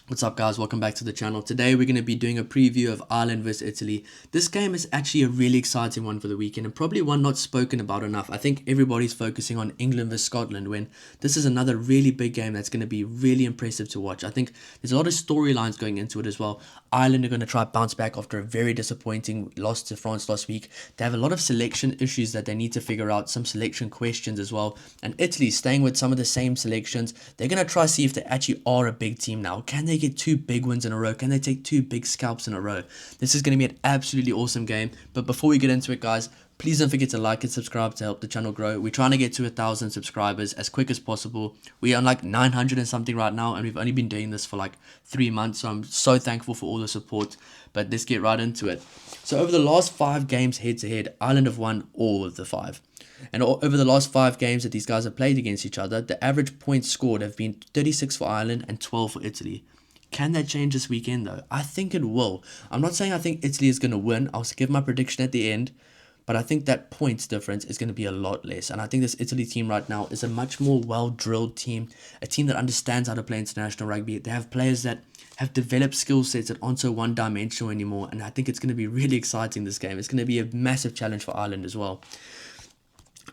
What's up, guys? Welcome back to the channel. Today we're going to be doing a preview of Ireland vs Italy. This game is actually a really exciting one for the weekend and probably one not spoken about enough. I think everybody's focusing on England vs Scotland when this is another really big game that's going to be really impressive to watch. I think there's a lot of storylines going into it as well. Ireland are going to try to bounce back after a very disappointing loss to France last week. They have a lot of selection issues that they need to figure out, some selection questions as well. And Italy, staying with some of the same selections, they're going to try to see if they actually are a big team now. Can they get two big wins in a row? Can they take two big scalps in a row? This is going to be an absolutely awesome game. But before we get into it, guys, please don't forget to like and subscribe to help the channel grow. We're trying to get to 1,000 subscribers as quick as possible. We are on like 900 and something right now, and we've only been doing this for like 3 months. So I'm so thankful for all the support. But let's get right into it. So over the last 5 games head to head, Ireland have won all of the 5. And over the last 5 games that these guys have played against each other, the average points scored have been 36 for Ireland and 12 for Italy. Can that change this weekend though? I think it will. I'm not saying I think Italy is going to win. I'll give my prediction at the end. But I think that points difference is going to be a lot less. And I think this Italy team right now is a much more well-drilled team. A team that understands how to play international rugby. They have players that have developed skill sets that aren't so one-dimensional anymore. And I think it's going to be really exciting, this game. It's going to be a massive challenge for Ireland as well.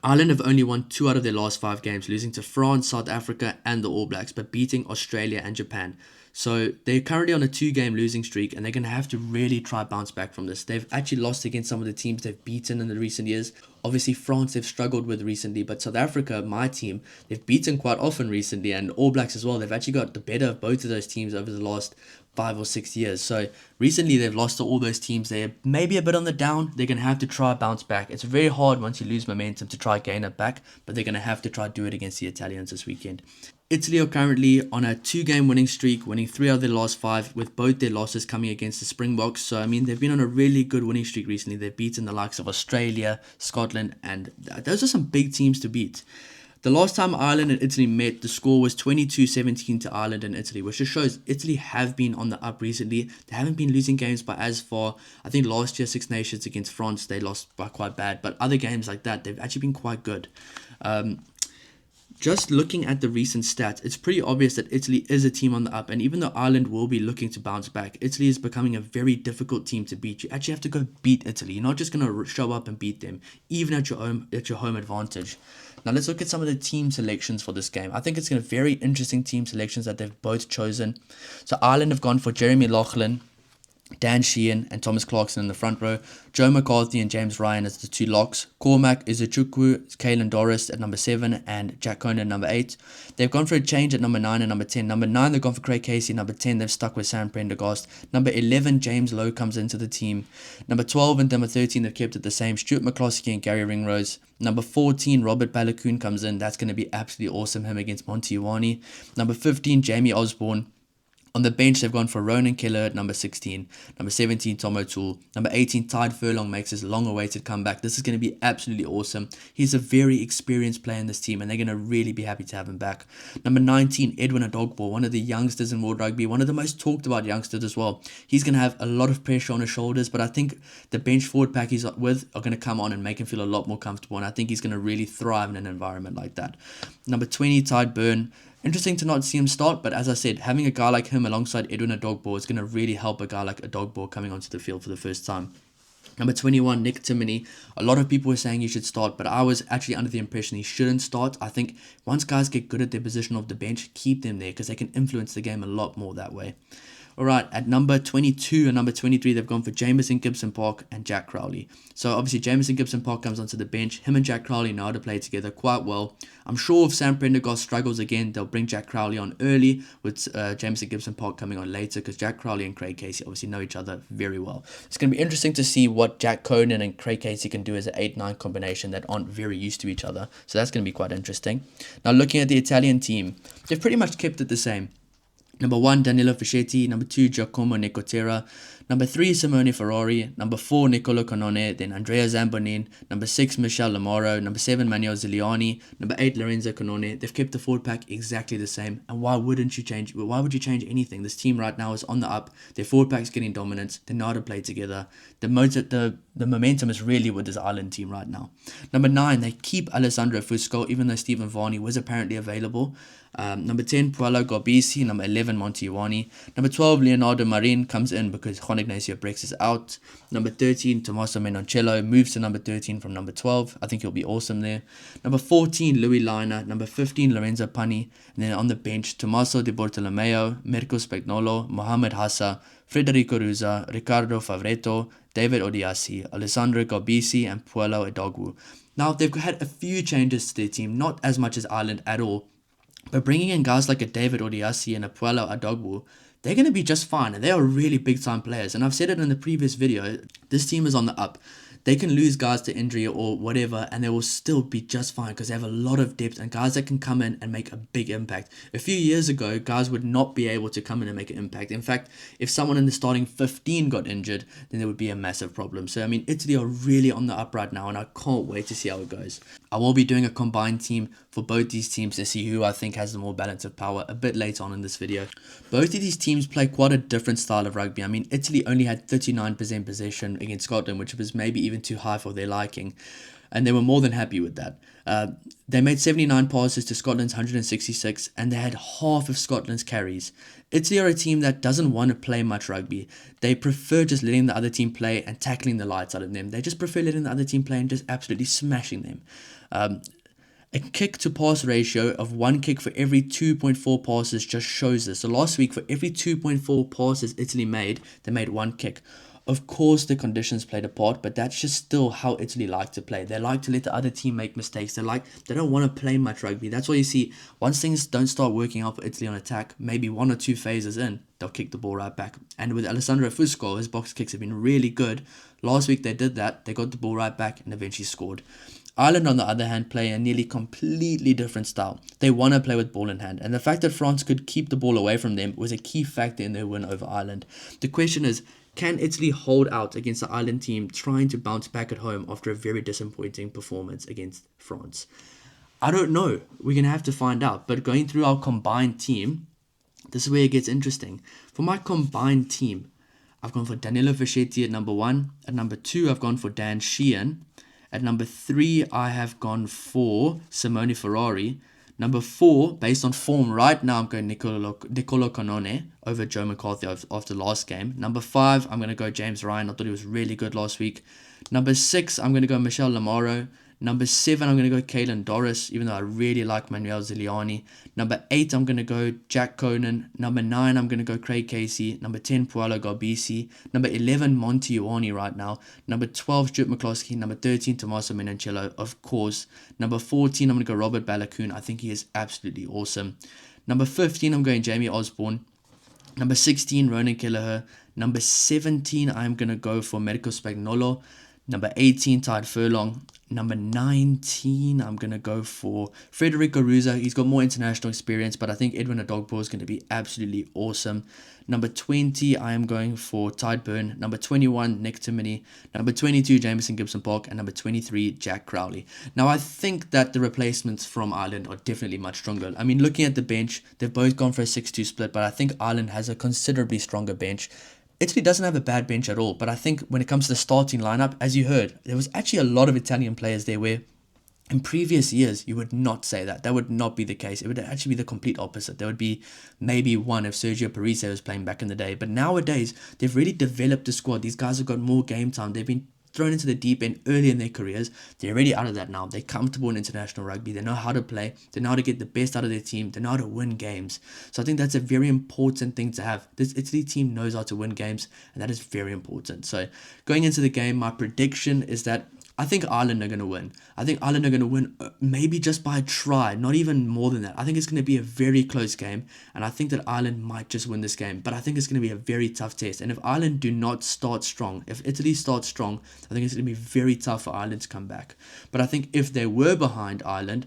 Ireland have only won 2 out of their last 5 games, losing to France, South Africa and the All Blacks, but beating Australia and Japan. So they're currently on a 2-game losing streak, and they're going to have to really try bounce back from this. They've actually lost against some of the teams they've beaten in the recent years. Obviously, France they've struggled with recently, but South Africa, my team, they've beaten quite often recently, and All Blacks as well. They've actually got the better of both of those teams over the last 5 or 6 years. So recently they've lost to all those teams. They're maybe a bit on the down. They're going to have to try bounce back. It's very hard once you lose momentum to try gain it back, but they're going to have to try do it against the Italians this weekend. Italy are currently on a 2-game winning streak, winning 3 out of their last 5, with both their losses coming against the Springboks. So, I mean, they've been on a really good winning streak recently. They've beaten the likes of Australia, Scotland, and those are some big teams to beat. The last time Ireland and Italy met, the score was 22-17 to Ireland and Italy, which just shows Italy have been on the up recently. They haven't been losing games by as far. I think last year, Six Nations against France, they lost by quite bad. But other games like that, they've actually been quite good. Just looking at the recent stats, it's pretty obvious that Italy is a team on the up, and even though Ireland will be looking to bounce back, Italy is becoming a very difficult team to beat. You actually have to go beat Italy. You're not just going to show up and beat them, even at your home advantage. Now let's look at some of the team selections for this game. I think it's going to be very interesting team selections that they've both chosen. So Ireland have gone for Jeremy Loughlin, Dan Sheehan and Thomas Clarkson in the front row, Joe McCarthy and James Ryan as the 2 locks, Cormac Izuchukwu, Caelan Doris at number 7 and Jack Conan at number 8. They've gone for a change at number 9 and number 10. Number 9 they've gone for Craig Casey, number 10 they've stuck with Sam Prendergast. Number 11 James Lowe comes into the team. Number 12 and number 13 they've kept it the same, Stuart McCloskey and Gary Ringrose. Number 14 Robert Balakoon comes in, that's going to be absolutely awesome, him against Monty Iwani. Number 15 Jamie Osborne. On the bench, they've gone for Ronan Keller at number 16, number 17, Tom O'Toole, number 18, Tide Furlong makes his long-awaited comeback. This is going to be absolutely awesome. He's a very experienced player in this team, and they're going to really be happy to have him back. Number 19, Edwin Adogbo, one of the youngsters in world rugby, one of the most talked about youngsters as well. He's going to have a lot of pressure on his shoulders, but I think the bench forward pack he's with are going to come on and make him feel a lot more comfortable, and I think he's going to really thrive in an environment like that. Number 20, Tide Byrne. Interesting to not see him start, but as I said, having a guy like him alongside Edwin Adogbo is going to really help a guy like Adogbo coming onto the field for the first time. Number 21, Nick Timoney. A lot of people were saying he should start, but I was actually under the impression he shouldn't start. I think once guys get good at their position off the bench, keep them there because they can influence the game a lot more that way. Alright, at number 22 and number 23, they've gone for Jamison Gibson Park and Jack Crowley. So obviously Jamison Gibson Park comes onto the bench. Him and Jack Crowley know how to play together quite well. I'm sure if Sam Prendergast struggles again, they'll bring Jack Crowley on early with Jamison Gibson Park coming on later because Jack Crowley and Craig Casey obviously know each other very well. It's going to be interesting to see what Jack Conan and Craig Casey can do as an 8-9 combination that aren't very used to each other. So that's going to be quite interesting. Now looking at the Italian team, they've pretty much kept it the same. Number 1, Danilo Fischetti. Number 2, Giacomo Nicotera. Number 3, Simone Ferrari. Number 4, Niccolo Canone. Then Andrea Zambonin. Number 6, Michel Lamaro. Number 7, Manuel Ziliani. Number 8, Lorenzo Canone. They've kept the forward pack exactly the same. And why would you change anything? This team right now is on the up. Their forward pack's getting dominance. They know how to play together. The the momentum is really with this Ireland team right now. Number 9, they keep Alessandro Fusco, even though Stephen Varney was apparently available. Number 10, Puelo Garbisi. Number 11, Monty Ioane. Number 12, Leonardo Marin comes in because Juan Ignacio Brex is out. Number 13, Tommaso Menoncello moves to number 13 from number 12. I think he'll be awesome there. Number 14, Louis Lina. Number 15, Lorenzo Pani. And then on the bench, Tommaso Di Bartolomeo, Mirko Spagnolo, Mohamed Hassa, Federico Ruza, Ricardo Favretto, David Odiasi, Alessandro Garbisi, and Puelo Edogwu. Now, they've had a few changes to their team, not as much as Ireland at all, but bringing in guys like a David Odiasi and a Puelo Edogwu, they're going to be just fine, and they are really big-time players. And I've said it in the previous video, this team is on the up. They can lose guys to injury or whatever, and they will still be just fine because they have a lot of depth and guys that can come in and make a big impact. A few years ago, guys would not be able to come in and make an impact. In fact, if someone in the starting 15 got injured, then there would be a massive problem. So, I mean, Italy are really on the up right now, and I can't wait to see how it goes. I will be doing a combined team for both these teams to see who I think has the more balance of power a bit later on in this video. Both of these teams play quite a different style of rugby. I mean, Italy only had 39% possession against Scotland, which was maybe even too high for their liking, and they were more than happy with that. They made 79 passes to Scotland's 166, and they had half of Scotland's carries. Italy are a team that doesn't want to play much rugby. They prefer just letting the other team play and tackling the lights out of them. They just prefer letting the other team play and just absolutely smashing them. A kick to pass ratio of 1 kick for every 2.4 passes just shows this. So last week, for every 2.4 passes Italy made, they made 1 kick. Of course, the conditions played a part, but that's just still how Italy like to play. They like to let the other team make mistakes. They don't want to play much rugby. That's why you see, once things don't start working out for Italy on attack, maybe 1 or 2 phases in, they'll kick the ball right back. And with Alessandro Fusco, his box kicks have been really good. Last week they did that. They got the ball right back and eventually scored. Ireland, on the other hand, play a nearly completely different style. They want to play with ball in hand, and the fact that France could keep the ball away from them was a key factor in their win over Ireland. The question is, can Italy hold out against the Ireland team trying to bounce back at home after a very disappointing performance against France? I don't know. We're going to have to find out. But going through our combined team, this is where it gets interesting. For my combined team, I've gone for Danilo Fischetti at number 1. At number 2, I've gone for Dan Sheehan. At number 3, I have gone for Simone Ferrari. Number 4, based on form right now, I'm going Nicolo Canone over Joe McCarthy after last game. Number 5, I'm going to go James Ryan. I thought he was really good last week. Number 6, I'm going to go Michel Lamaro. Number 7, I'm going to go Caelan Doris, even though I really like Manuel Ziliani. Number 8, I'm going to go Jack Conan. Number 9, I'm going to go Craig Casey. Number 10, Puelo Garbisi. Number 11, Monty Ioane right now. Number 12, Stuart McCloskey. Number 13, Tommaso Menoncello, of course. Number 14, I'm going to go Robert Balakoon. I think he is absolutely awesome. Number 15, I'm going Jamie Osborne. Number 16, Ronan Kelleher. Number 17, I'm going to go for Mirko Spagnolo. Number 18, Tide Furlong. Number 19, I'm going to go for Federico Ruza. He's got more international experience, but I think Edwin Adogbo is going to be absolutely awesome. Number 20, I am going for Tide Byrne. Number 21, Nick Timoney. Number 22, Jameson Gibson Park. And number 23, Jack Crowley. Now, I think that the replacements from Ireland are definitely much stronger. I mean, looking at the bench, they've both gone for a 6-2 split, but I think Ireland has a considerably stronger bench. Italy doesn't have a bad bench at all, but I think when it comes to the starting lineup, as you heard, there was actually a lot of Italian players there where in previous years you would not say that. That would not be the case. It would actually be the complete opposite. There would be maybe one if Sergio Parisse was playing back in the day, but nowadays they've really developed the squad. These guys have got more game time. They've been thrown into the deep end early in their careers. They're already out of that now. They're comfortable in international rugby. They know how to play. They know how to get the best out of their team. They know how to win games. So I think that's a very important thing to have. This Italy team knows how to win games, and that is very important. So going into the game, my prediction is that I think Ireland are going to win. I think Ireland are going to win maybe just by a try, not even more than that. I think it's going to be a very close game, and I think that Ireland might just win this game, but I think it's going to be a very tough test. And if Ireland do not start strong, if Italy starts strong, I think it's going to be very tough for Ireland to come back. But I think if they were behind Ireland,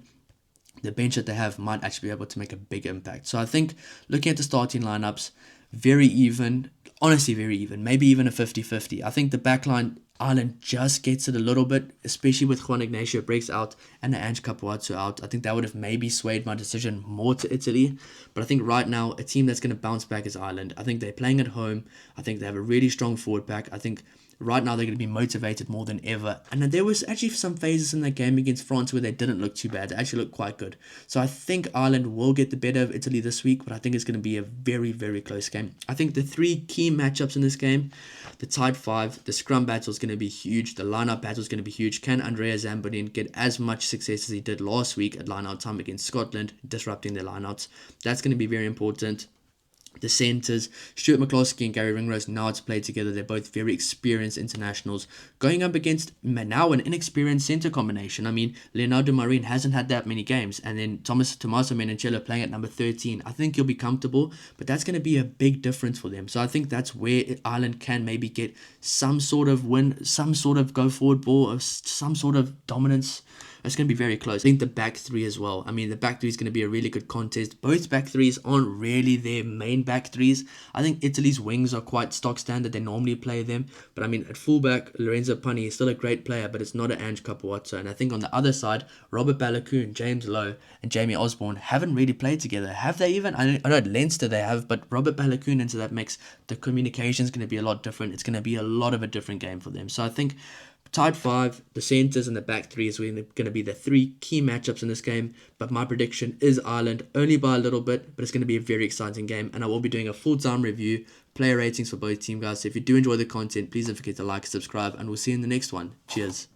the bench that they have might actually be able to make a big impact. So I think looking at the starting lineups, very even, honestly very even, maybe even a 50-50. I think the backline, Ireland just gets it a little bit, especially with Juan Ignacio Brex out and Ange Capuazzo out. I think that would have maybe swayed my decision more to Italy. But I think right now, a team that's going to bounce back is Ireland. I think they're playing at home. I think they have a really strong forward pack. I think Right now, they're going to be motivated more than ever. And then there was actually some phases in that game against France where they didn't look too bad. They actually looked quite good. So I think Ireland will get the better of Italy this week, but I think it's going to be a very, very close game. I think the three key matchups in this game, the tied five, the scrum battle is going to be huge. The line-out battle is going to be huge. Can Andrea Zambonin get as much success as he did last week at line-out time against Scotland, disrupting their line-outs? That's going to be very important. The centres, Stuart McCloskey and Gary Ringrose, now to play together. They're both very experienced internationals going up against now an inexperienced centre combination. I mean, Leonardo Marin hasn't had that many games, and then Tommaso Menoncello playing at number 13. I think he'll be comfortable, but that's going to be a big difference for them. So I think that's where Ireland can maybe get some sort of win, some sort of go forward ball, or some sort of dominance. It's going to be very close. I think the back three as well. I mean, the back three is going to be a really good contest. Both back threes aren't really their main back threes. I think Italy's wings are quite stock standard. They normally play them. But I mean, at fullback, Lorenzo Pani is still a great player, but it's not an Ange Capuozzo. And I think on the other side, Robert Balakoon, James Lowe, and Jamie Osborne haven't really played together. Have they even? I know at Leinster they have, but Robert Balakoon into that mix, the communication is going to be a lot different. It's going to be a lot of a different game for them. So I think tied five, the centres and the back three is going to be the three key matchups in this game. But my prediction is Ireland, only by a little bit, but it's going to be a very exciting game. And I will be doing a full-time review, player ratings for both team guys. So if you do enjoy the content, please don't forget to like and subscribe, and we'll see you in the next one. Cheers.